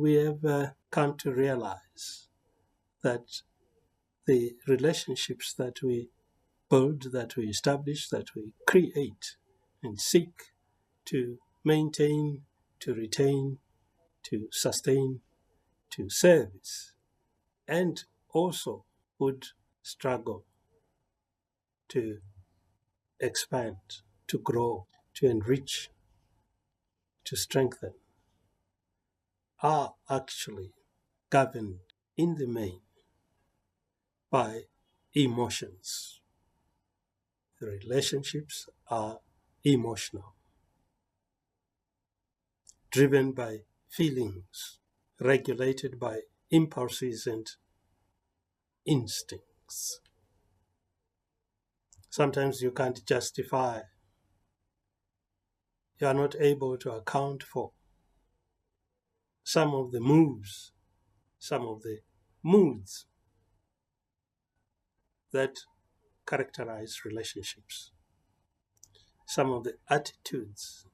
we have come to realize that the relationships that we build, that we establish, that we create and seek to maintain, to retain, to sustain, to service, and also would struggle to expand, to grow, to enrich, to strengthen, are actually governed in the main by emotions. The relationships are emotional, driven by feelings, regulated by impulses and instincts. Sometimes you can't justify, you are not able to account for some of the moves, some of the moods that characterize relationships, some of the attitudes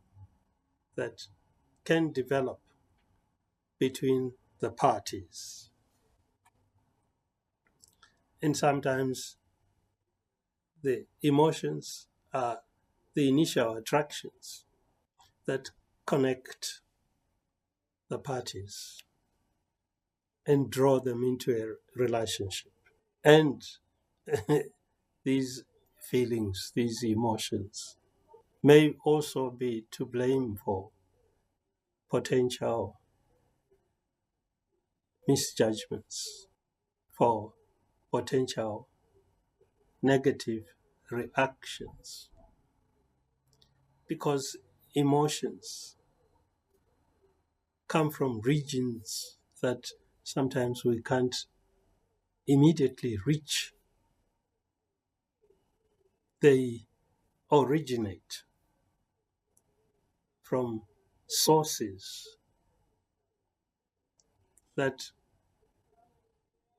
that can develop between the parties. And sometimes the emotions are the initial attractions that connect the parties and draw them into a relationship. And these feelings, these emotions may also be to blame for potential misjudgments, for potential negative reactions, because emotions come from regions that sometimes we can't immediately reach. They originate from sources that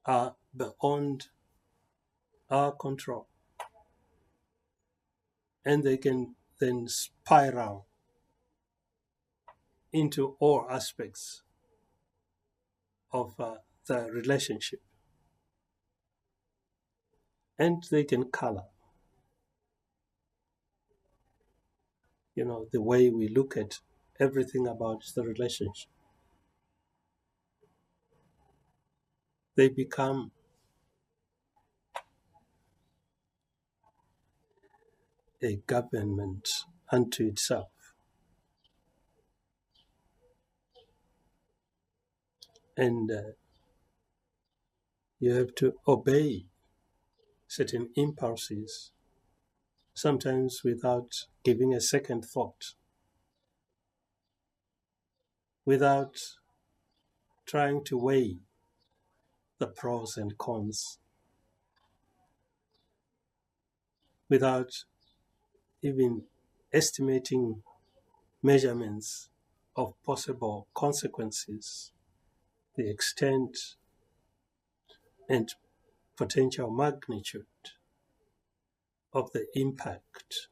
are beyond our control, and they can then spiral into all aspects of the relationship, and they can color, the way we look at everything about the relationship. They become a government unto itself. And you have to obey certain impulses, sometimes without giving a second thought, without trying to weigh the pros and cons, without even estimating measurements of possible consequences, the extent and potential magnitude of the impact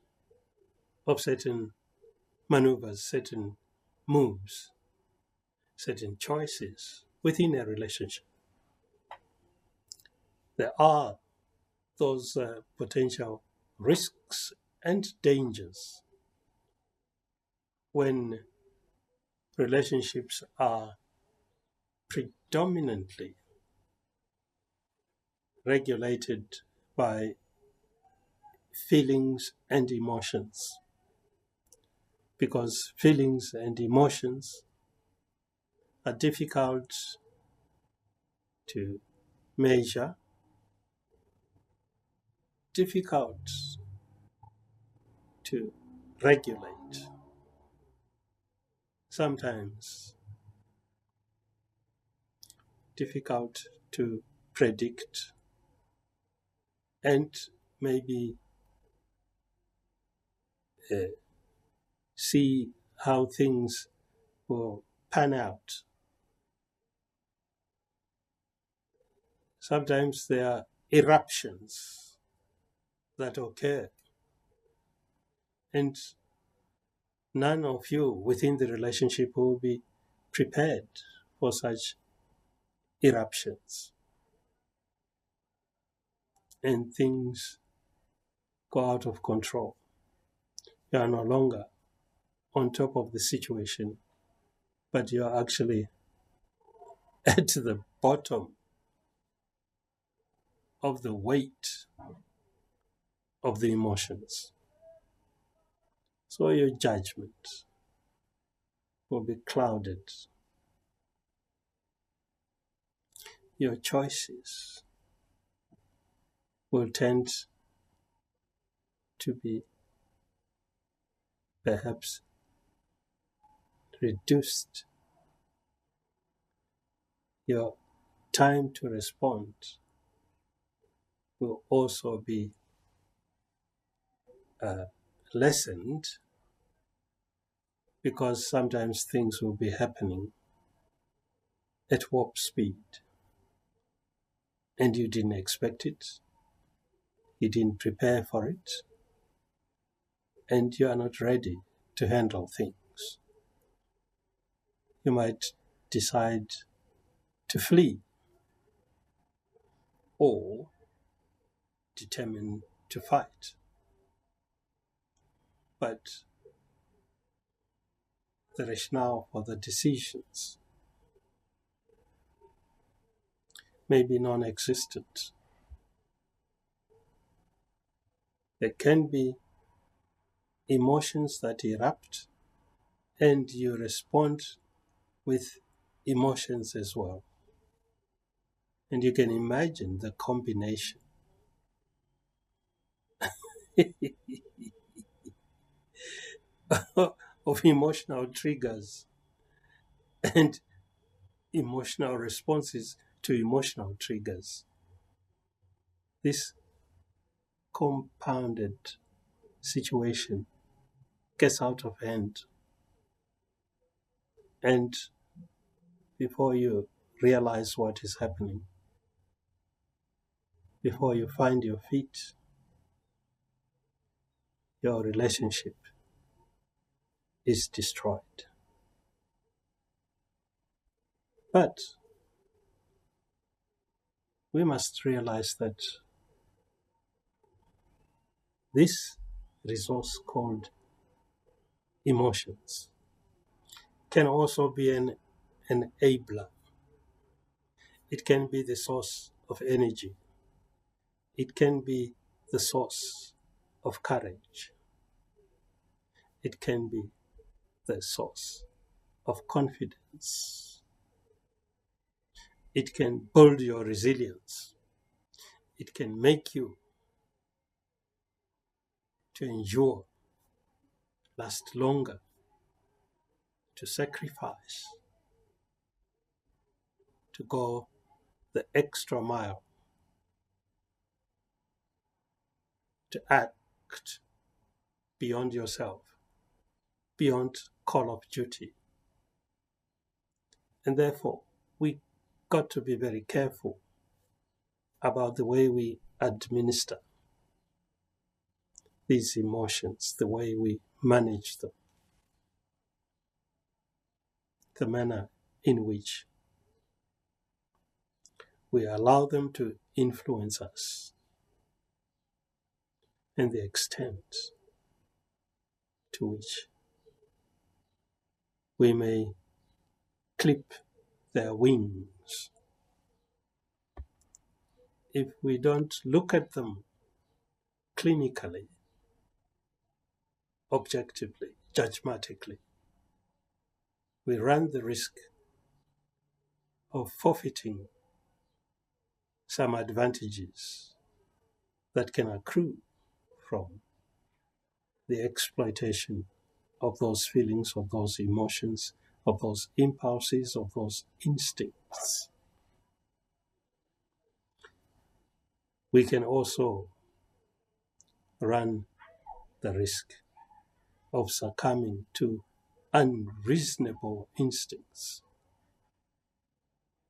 of certain maneuvers, certain moves, certain choices within a relationship. There are those potential risks and dangers when relationships are predominantly regulated by feelings and emotions, because feelings and emotions are difficult to measure, difficult to regulate, sometimes difficult to predict, and maybe see how things will pan out. Sometimes there are eruptions that occur, and none of you within the relationship will be prepared for such eruptions, and things go out of control. You are no longer on top of the situation, but you are actually at the bottom of the weight of the emotions. So your judgment will be clouded. Your choices will tend to be perhaps reduced. Your time to respond will also be lessened, because sometimes things will be happening at warp speed and you didn't expect it, you didn't prepare for it, and you are not ready to handle things. You might decide to flee or determine to fight. But the rationale for the decisions may be non-existent. There can be emotions that erupt and you respond with emotions as well. And you can imagine the combination of emotional triggers and emotional responses to emotional triggers. This compounded situation gets out of hand, and before you realize what is happening, before you find your feet, your relationship is destroyed. But we must realize that this resource called emotions can also be an enabler. It can be the source of energy. It can be the source of courage. It can be the source of confidence. It can build your resilience. It can make you to endure, last longer, to sacrifice, to go the extra mile, to act beyond yourself, beyond call of duty. And therefore, we got to be very careful about the way we administer these emotions, the way we manage them, the manner in which we allow them to influence us, and the extent to which we may clip their wings. If we don't look at them clinically, objectively, judgmatically, we run the risk of forfeiting some advantages that can accrue from the exploitation of those feelings, of those emotions, of those impulses, of those instincts. We can also run the risk of succumbing to unreasonable instincts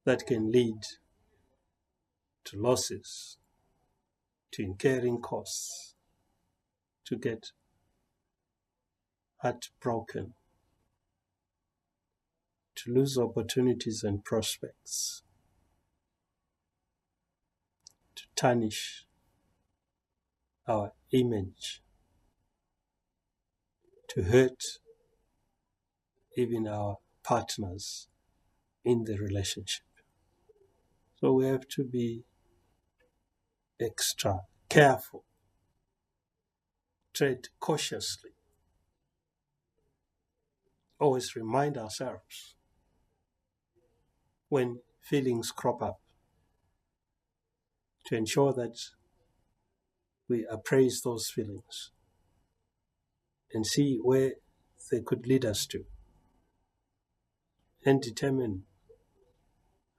that can lead to losses, to incurring costs, to get heartbroken, to lose opportunities and prospects, to tarnish our image, to hurt even our partners in the relationship. So we have to be extra careful, tread cautiously, always remind ourselves when feelings crop up to ensure that we appraise those feelings and see where they could lead us to and determine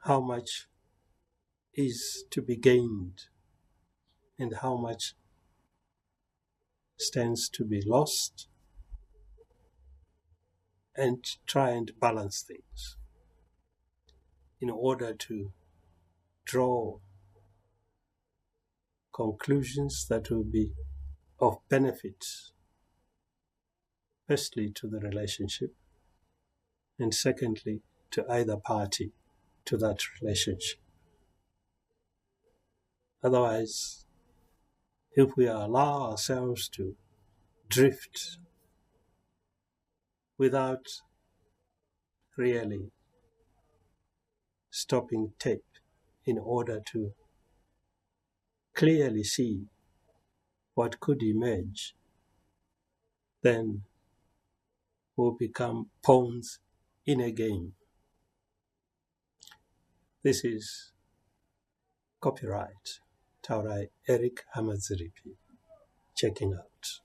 how much is to be gained and how much stands to be lost, and try and balance things in order to draw conclusions that will be of benefit, firstly to the relationship, and secondly to either party to that relationship. Otherwise, if we allow ourselves to drift without really stopping tape in order to clearly see what could emerge, then we'll become pawns in a game. This is copyright Taurai Eric Hamaziripi checking out.